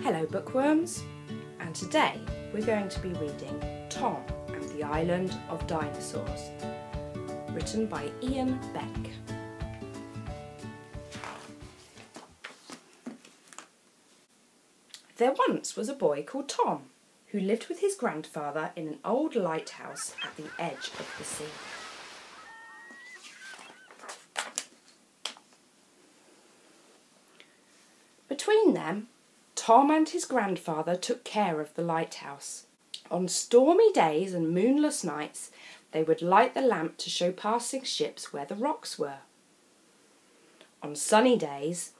Hello bookworms, and today we're going to be reading Tom and the Island of Dinosaurs, written by Ian Beck. There once was a boy called Tom who lived with his grandfather in an old lighthouse at the edge of the sea. Between them, Tom and his grandfather took care of the lighthouse. On stormy days and moonless nights, they would light the lamp to show passing ships where the rocks were. On sunny days,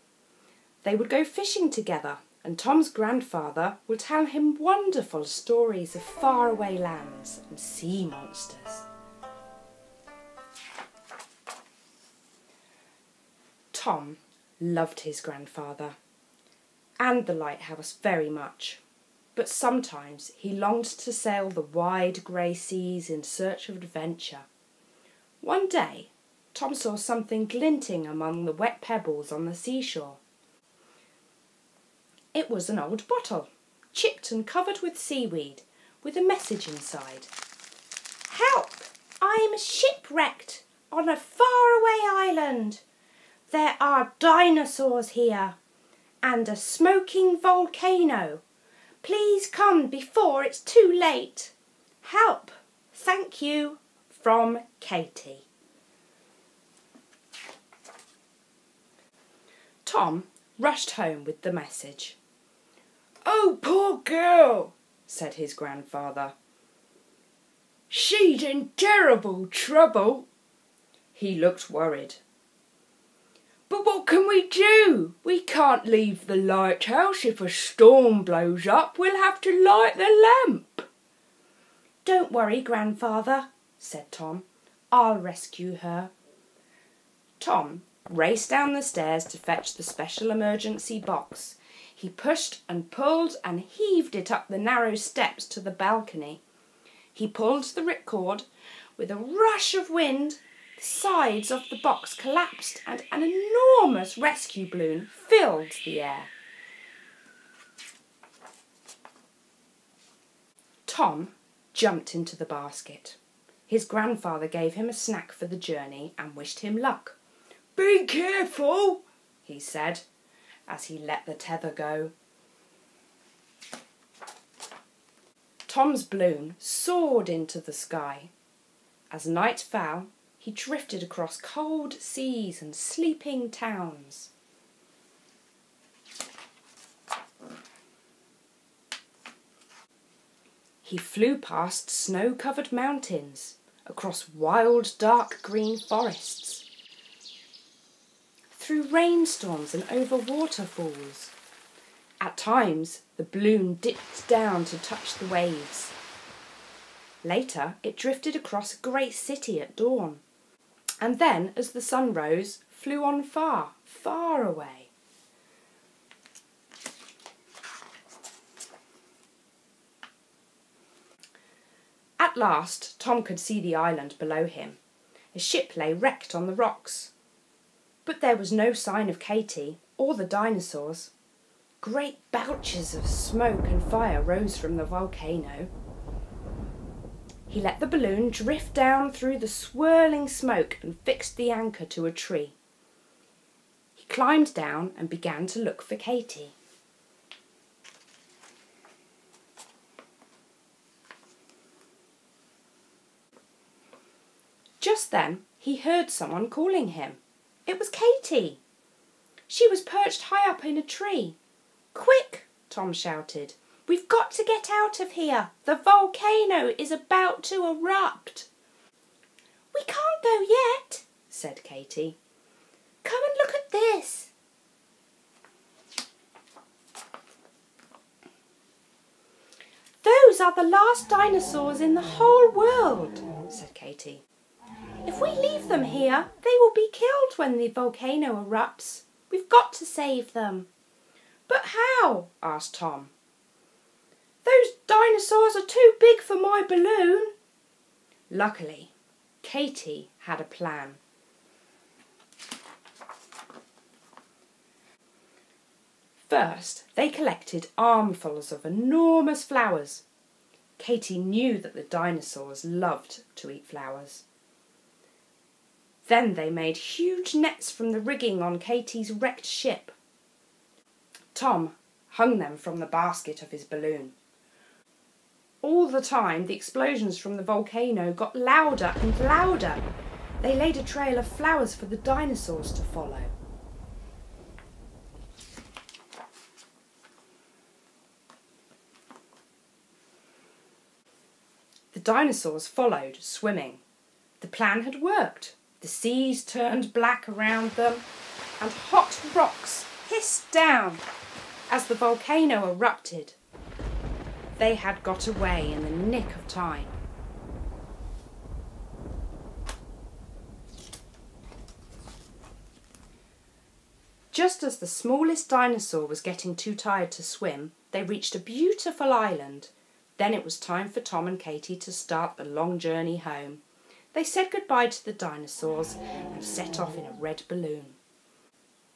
they would go fishing together, and Tom's grandfather would tell him wonderful stories of faraway lands and sea monsters. Tom loved his grandfather and the lighthouse very much, but sometimes he longed to sail the wide grey seas in search of adventure. One day, Tom saw something glinting among the wet pebbles on the seashore. It was an old bottle, chipped and covered with seaweed, with a message inside. "Help! I'm shipwrecked on a faraway island. There are dinosaurs here and a smoking volcano. Please come before it's too late. Help! Thank you. From Katie." Tom rushed home with the message. "Oh, poor girl," said his grandfather. "She's in terrible trouble." He looked worried. "But what can we do? We can't leave the lighthouse. If a storm blows up, we'll have to light the lamp." "Don't worry, grandfather," said Tom. "I'll rescue her." Tom raced down the stairs to fetch the special emergency box. He pushed and pulled and heaved it up the narrow steps to the balcony. He pulled the ripcord. With a rush of wind, the sides of the box collapsed and an enormous rescue balloon filled the air. Tom jumped into the basket. His grandfather gave him a snack for the journey and wished him luck. "Be careful," he said, as he let the tether go. Tom's balloon soared into the sky. As night fell, he drifted across cold seas and sleeping towns. He flew past snow-covered mountains, across wild, dark green forests, through rainstorms and over waterfalls. At times, the balloon dipped down to touch the waves. Later, it drifted across a great city at dawn, and then, as the sun rose, flew on far, far away. At last, Tom could see the island below him. A ship lay wrecked on the rocks. But there was no sign of Katie or the dinosaurs. Great belches of smoke and fire rose from the volcano. He let the balloon drift down through the swirling smoke and fixed the anchor to a tree. He climbed down and began to look for Katie. Just then he heard someone calling him. It was Katie. She was perched high up in a tree. "Quick!" Tom shouted. "We've got to get out of here. The volcano is about to erupt." "We can't go yet," said Katie. "Come and look at this." "Those are the last dinosaurs in the whole world," said Katie. "If we leave them here, they will be killed when the volcano erupts. We've got to save them." "But how?" asked Tom. "Those dinosaurs are too big for my balloon." Luckily, Katie had a plan. First, they collected armfuls of enormous flowers. Katy knew that the dinosaurs loved to eat flowers. Then they made huge nets from the rigging on Katy's wrecked ship. Tom hung them from the basket of his balloon. All the time, the explosions from the volcano got louder and louder. They laid a trail of flowers for the dinosaurs to follow. The dinosaurs followed, swimming. The plan had worked. The seas turned black around them, and hot rocks hissed down as the volcano erupted. They had got away in the nick of time. Just as the smallest dinosaur was getting too tired to swim, they reached a beautiful island. Then it was time for Tom and Katy to start the long journey home. They said goodbye to the dinosaurs and set off in a red balloon.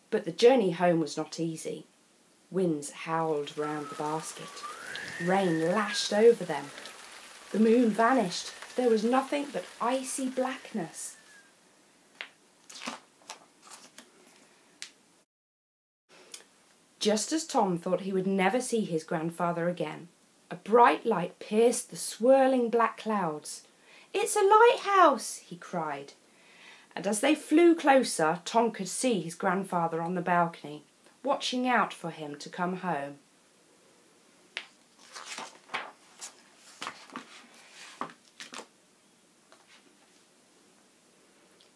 But the journey home was not easy. Winds howled round the basket. Rain lashed over them. The moon vanished. There was nothing but icy blackness. Just as Tom thought he would never see his grandfather again, a bright light pierced the swirling black clouds. "It's a lighthouse!" he cried. And as they flew closer, Tom could see his grandfather on the balcony, watching out for him to come home.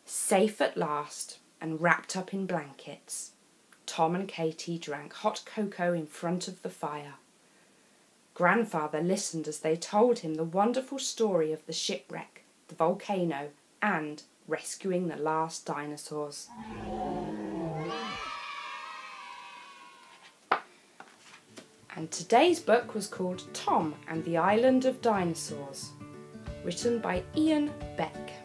Safe at last and wrapped up in blankets, Tom and Katy drank hot cocoa in front of the fire. Grandfather listened as they told him the wonderful story of the shipwreck, the volcano, and rescuing the last dinosaurs. And today's book was called Tom and the Island of Dinosaurs, written by Ian Beck.